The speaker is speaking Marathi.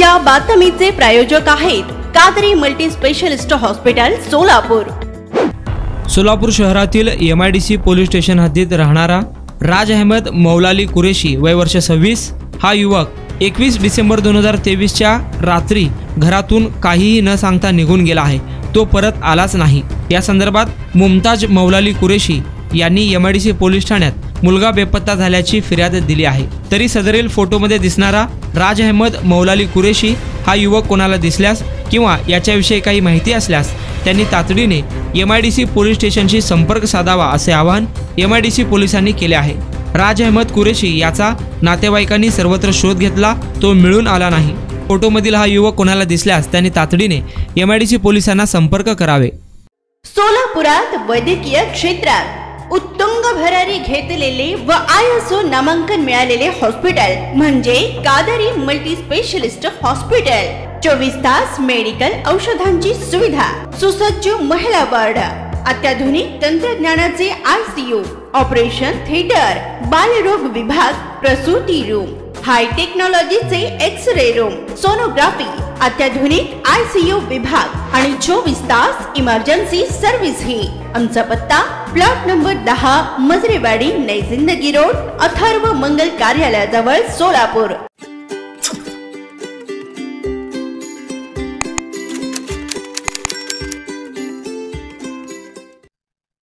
या बातमीचे प्रायोजक आहेत Qadri multi specialist hospital Solapur. Solapur शहरातील MIDC पोलीस स्टेशन हद्दीत राहणारा राज अहमद मौलाली कुरेशी वय वर्ष 26 हा युवक 21 डिसेंबर 2023 च्या रात्री घरातून काहीही न सांगता निघून गेला आहे। तो परत आलाच नाही। या संदर्भात मुमताज मौलाली कुरेशी यांनी MIDC पोलीस ठाण्यात मुलगा बेपत्ता झाल्याची फिर्याद दिली आहे। तरी सदरील फोटोमध्ये दिसणारा राज अहमद मौलाली कुरेशी हा युवक कोणाला दिसल्यास किंवा याच्याविषयी काही माहिती असल्यास त्यांनी तातडीने MIDC पोलीस स्टेशनशी संपर्क साधावा असे आवाहन MIDC पोलिसांनी केले आहे। राज अहमद कुरेशी याचा नातेवाईकांनी सर्वत्र शोध घेतला, तो मिळून आला नाही। फोटोमधील हा युवक कोणाला दिसल्यास त्यांनी तातडीने MIDC पोलिसांना संपर्क करावे। सोलापुरात वैद्यकीय क्षेत्रात उत्तुंग भरारी घेतलेले व ISO नामांकन मिळालेले हॉस्पिटल म्हणजे कादरी मल्टी स्पेशलिस्ट हॉस्पिटल। 24 तास मेडिकल औषधांची सुविधा, सुसज्ज महिला वार्ड, अत्याधुनिक तंत्रज्ञानाचे ICU, ऑपरेशन थिएटर, बालरोग विभाग, प्रसूती रूम, हाय टेक्नॉलॉजीचे एक्स-रे रूम, सोनोग्राफी, अत्याधुनिक ICU विभाग आणि 24 तास इमर्जन्सी सर्व्हिस ही। आमचा पत्ता प्लॉट नंबर 10 मजरेवाडी, नई जिंदगी रोड, अथर्व मंगल कार्यालयाजवळ, सोलापूर।